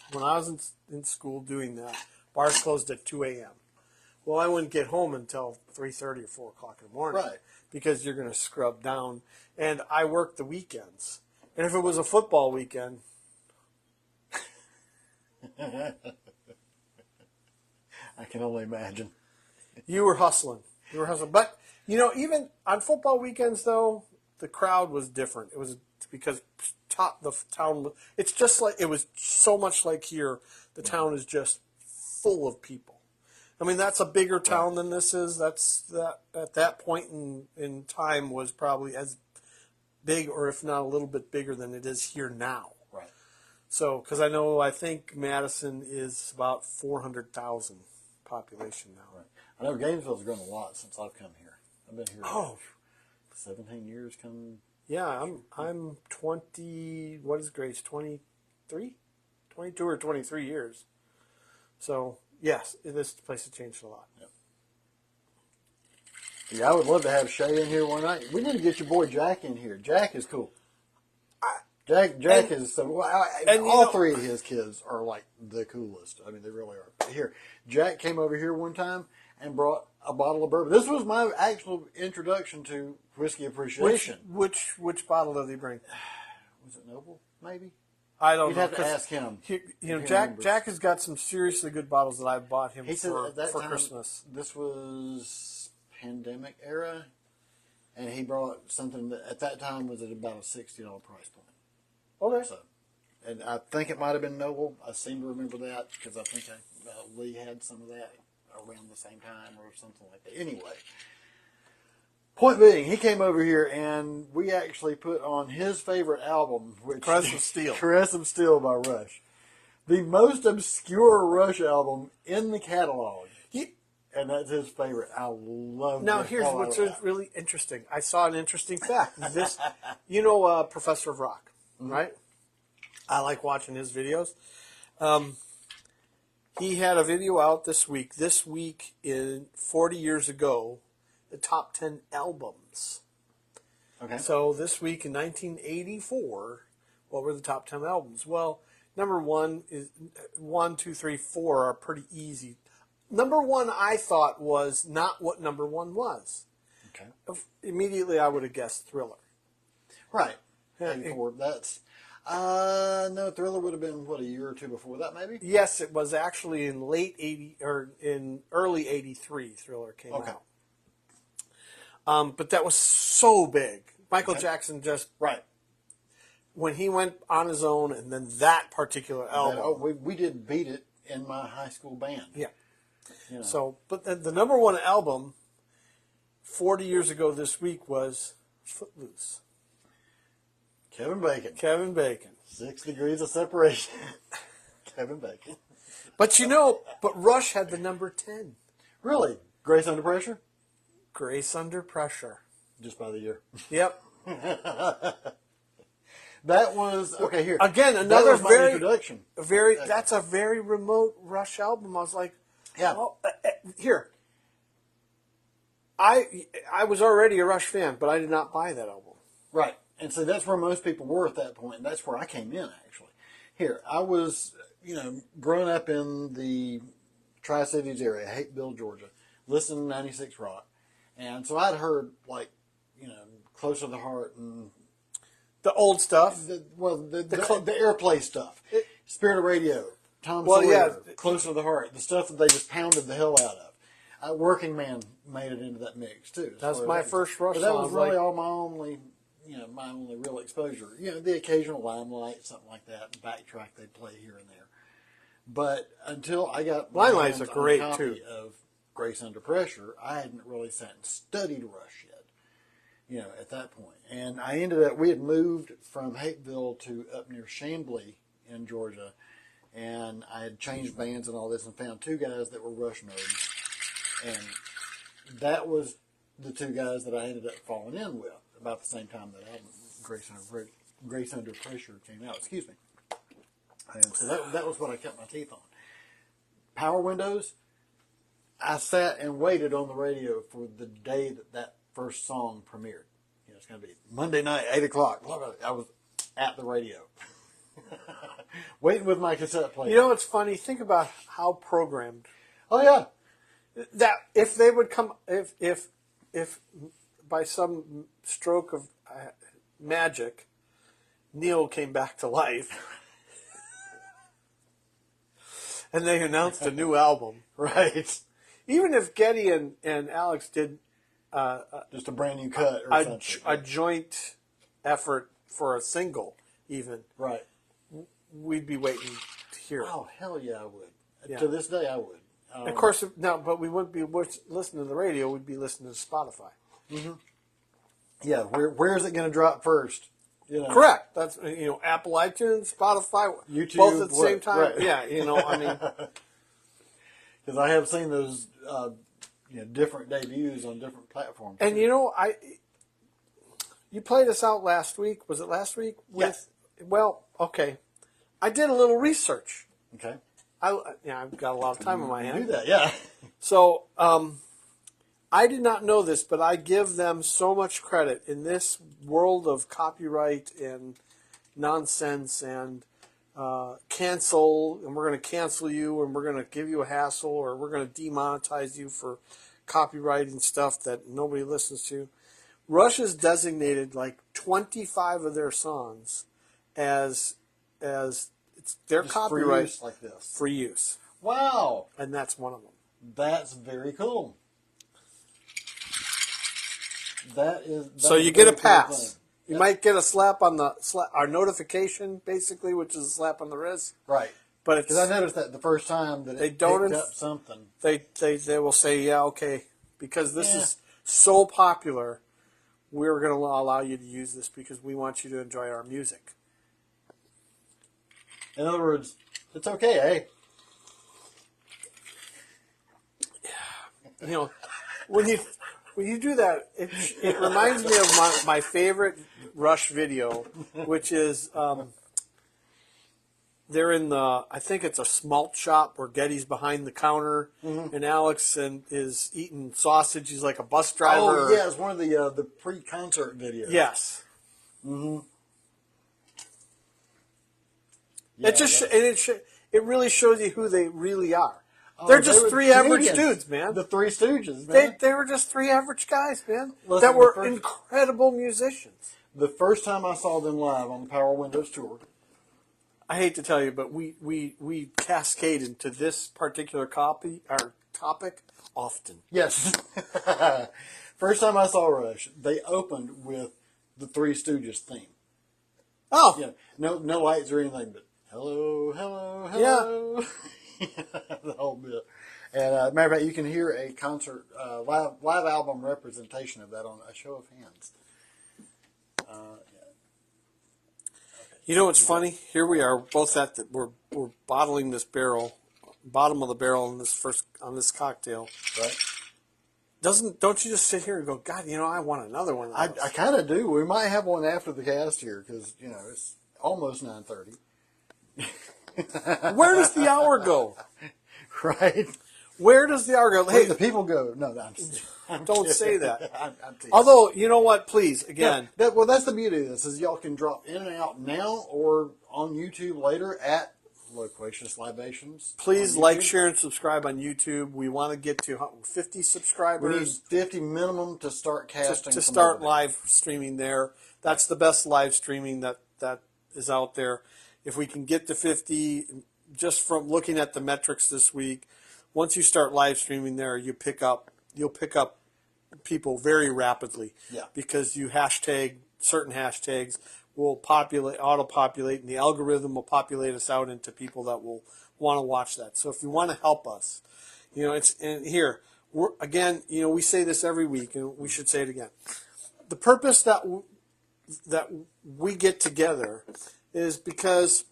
in school doing that. Bars closed at 2 a.m. Well, I wouldn't get home until 3:30 or 4 o'clock in the morning. Right. Because you're going to scrub down. And I work the weekends. And if it was a football weekend, I can only imagine. you were hustling. But, even on football weekends, though, the crowd was different. It was because the town, it's just like, it was so much like here. The town is just full of people. I mean, that's a bigger town than this is. That at that point in time was probably as big, or if not a little bit bigger than it is here now. Right. So, because I think Madison is about 400,000 population now. Right. I know Gainesville's grown a lot since I've come here. I've been here 17 years. Yeah, I'm 20. What is Grace? 23, 22 or 23 years. So. Yes, this place has changed a lot. Yep. Yeah, I would love to have Shay in here one night. We need to get your boy Jack in here. Jack is cool. Jack is so. All three of his kids are like the coolest. I mean, they really are. Here, Jack came over here one time and brought a bottle of bourbon. This was my actual introduction to whiskey appreciation. Which bottle did he bring? Was it Noble? Maybe. I don't You'd know. have to ask him. Jack has got some seriously good bottles that I bought him for time, Christmas. This was pandemic era, and he brought something that at that time was at about a $60 price point. Okay. So, and I think it might have been Noble. I seem to remember that because I think Lee had some of that around the same time or something like that. Anyway. Point being, he came over here and we actually put on his favorite album, which Caress of Steel. Caress of Steel by Rush. The most obscure Rush album in the catalog. And that's his favorite. I love it. Now, here's what's really interesting. I saw an interesting fact. Professor of Rock, right? I like watching his videos. He had a video out this week. This week, 40 years ago, the top 10 albums. Okay. So this week in 1984, what were the top 10 albums? Well, number 1 is 1, 2, 3, 4 are pretty easy. Number 1 I thought was not what number 1 was. Okay. Immediately I would have guessed Thriller. Right. 84. That's no, Thriller would have been a year or two before that, maybe. Yes, it was actually in late 80 or in early 83. Thriller came out. But that was so big. Michael Jackson just when he went on his own, and then that particular album. We did Beat It in my high school band. Yeah. So, but the number 1 album 40 years ago this week was Footloose. Kevin Bacon. 6 degrees of separation. Kevin Bacon. But Rush had the number 10. Really? Grace Under Pressure? Grace Under Pressure. Just by the year. Yep. That was okay. Here again, another introduction. That's a very remote Rush album. I was like, yeah. Well, here. I was already a Rush fan, but I did not buy that album. Right, and so that's where most people were at that point, and that's where I came in actually. Here, I was, growing up in the Tri-Cities area, Hapeville, Georgia, listening to 96 Rock. And so I'd heard, Close to the Heart and... The old stuff? The airplay stuff. Spirit of Radio, Tom Sawyer, Close to the Heart, the stuff that they just pounded the hell out of. Working Man made it into that mix, too. That's my first Rush song. That was really all my only real exposure. The occasional Limelight, something like that, Backtrack they'd play here and there. But until I got Limelight's a great, too. Of Grace Under Pressure, I hadn't really sat and studied Rush yet, at that point. And I ended up, we had moved from Hapeville to up near Chamblee in Georgia, and I had changed bands and all this and found 2 guys that were Rush nerds. And that was the 2 guys that I ended up falling in with about the same time that album, Grace Under Pressure came out. Excuse me. And so that was what I kept my teeth on. Power Windows, I sat and waited on the radio for the day that first song premiered. It's going to be Monday night, 8 o'clock. I was at the radio. Waiting with my cassette player. It's funny. Think about how programmed. Oh, yeah. That if they would come, if by some stroke of magic, Neil came back to life, and they announced a new album, Right. even if Geddy and Alex did Just a brand new cut or something. a joint effort for a single, even, Right. we'd be waiting to hear it. Oh, hell yeah, I would. Yeah. To this day, I would. Of course, no, but we wouldn't be listening to the radio. We'd be listening to Spotify. Yeah, where is it going to drop first? You know, Correct. That's Apple iTunes, Spotify, YouTube, both at the same time. right. Yeah, I mean, because I have seen those different debuts on different platforms. and you played us out last week. Was it last week? Yes. Well, okay. I did a little research. Okay. I've got a lot of time on my Do hands. that, yeah. So, I did not know this, but I give them so much credit in this world of copyright and nonsense and cancel, and we're going to cancel you, and we're going to give you a hassle, or we're going to demonetize you for copyrighting stuff that nobody listens to. Rush has designated like 25 of their songs as it's their Just copyright for use like this. for use, Wow. and that's one of them. That's very cool. That's So you get a very cool pass. thing. You might get a slap on our notification, basically, which is a slap on the wrist. Right. But it's, Because I noticed that the first time that They it don't picked inf- up something. they will say, yeah, okay, because this Yeah. is so popular, we're going to allow you to use this because we want you to enjoy our music. In other words, it's okay, eh? When you do that, it reminds me of my favorite Rush video, which is they're in I think it's a smalt shop where Geddy's behind the counter, and Alex is eating sausage. He's like a bus driver. Oh, yeah, it's one of the pre-concert videos. Yes. Yeah, It really shows you who they really are. Oh, They're they just were three average comedians. dudes, man. The Three Stooges, man. They were just three average guys, man. Listen, that were the first- incredible musicians. The first time I saw them live on the Power Windows tour, I hate to tell you, but we cascade into this particular topic often. yes. First time I saw Rush, they opened with the Three Stooges theme. Oh, Yeah, no lights or anything, but hello, hello, hello. The whole bit. And matter of fact, you can hear a concert, live album representation of that on A Show of Hands. you know what's funny? Here we are, both we're bottling this bottom of the barrel on this cocktail. Right? Don't you just sit here and go, God, I want another one of those. I kind of do. We might have one after the cast here because it's almost 9:30. Where does the hour go? Right? Where does the hour go? Where Hey, the people go? No, I'm don't kidding. say that. I'm teasing. Although, you know what? Please, again, That's the beauty of this is y'all can drop in and out now or on YouTube later at Loquacious Libations. please on like, YouTube. share, and subscribe on YouTube. We want to get to 50 We need subscribers 50 minimum to start casting. to from start over there. live streaming there. That's the best live streaming that is out there. If we can get to 50, just from looking at the metrics this week, once you start live streaming there, you'll pick up people very rapidly. Yeah. Because you certain hashtags will auto-populate, and the algorithm will populate us out into people that will want to watch that. So if you want to help us, we say this every week, and we should say it again. The purpose that we get together is because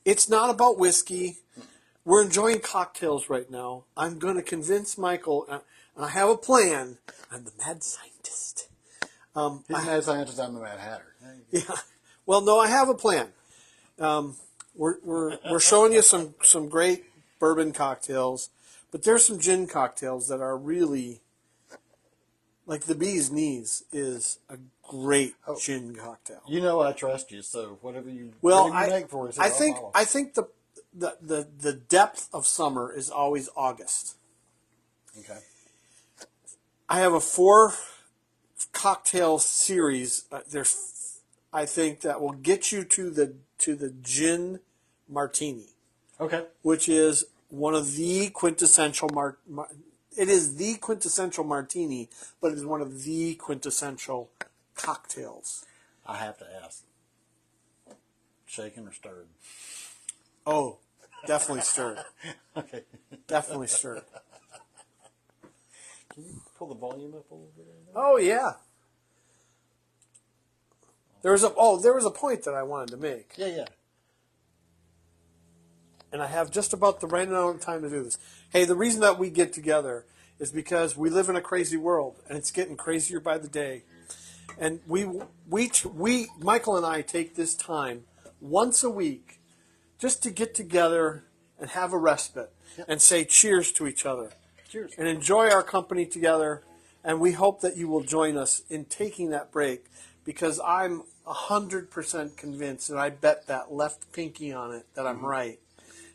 it's not about whiskey. We're enjoying cocktails right now. I'm going to convince Michael, and I have a plan. I'm the mad scientist. He's a mad scientist. I'm the Mad Hatter. Yeah. Well, no, I have a plan. We're showing you some great bourbon cocktails, but there's some gin cocktails that are really like the Bee's Knees is a great gin cocktail. You know I trust you, so whatever you make for us, I I'll think follow. the depth of summer is always August. Okay. I have a 4 cocktail series. I think that will get you to the gin martini, Okay. which is one of the quintessential it is the quintessential martini, but it is one of the quintessential cocktails. I have to ask. Shaken or stirred? Oh, definitely stirred. Okay. Definitely stirred. Can you pull the volume up a little bit? Oh yeah. There was a point that I wanted to make, Yeah. and I have just about the right amount of time to do this. Hey, the reason that we get together is because we live in a crazy world, and it's getting crazier by the day. And we Michael and I take this time once a week just to get together and have a respite and say cheers to each other. Cheers. And enjoy our company together. And we hope that you will join us in taking that break, because I'm 100% convinced, and I bet that left pinky on it, that I'm right,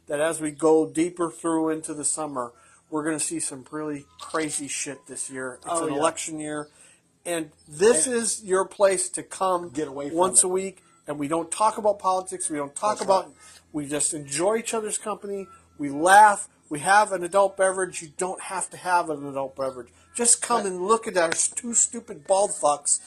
that as we go deeper through into the summer, we're going to see some really crazy shit this year. It's an election year. And this is your place to come get away from once it. a week, and we don't talk about politics. We don't talk about. Right. We just enjoy each other's company. We laugh. We have an adult beverage. You don't have to have an adult beverage. Just come and look at our 2 stupid bald fucks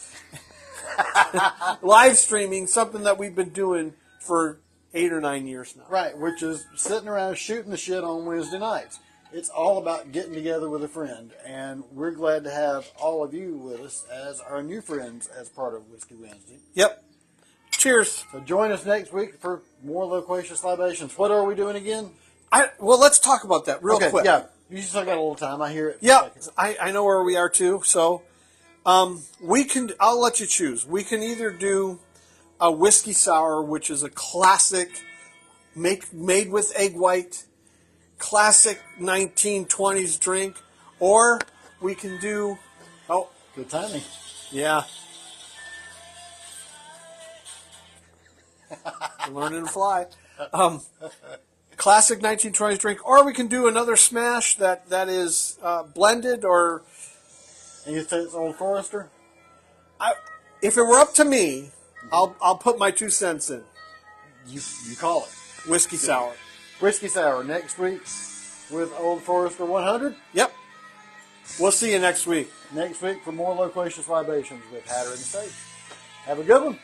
live streaming something that we've been doing for 8 or 9 years now. Right, which is sitting around shooting the shit on Wednesday nights. It's all about getting together with a friend, and we're glad to have all of you with us as our new friends as part of Whiskey Wednesday. Yep. Cheers. So join us next week for more Loquacious Libations. What are we doing again? Well, let's talk about that real quick. Yeah, you still got a little time. I hear it. Yeah, I know where we are too. So I'll let you choose. We can either do a whiskey sour, which is a classic, made with egg white, classic 1920s drink, or we can do, good timing. Yeah. Learning to fly. Classic 1920s drink, or we can do another smash that is blended, or... And you say it's Old Forester? If it were up to me, I'll put my 2 cents in. You call it. Whiskey sour. Whiskey sour next week with Old Forester 100. Yep. We'll see you next week. Next week for more Loquacious Libations with Hatter and Sage. Have a good one.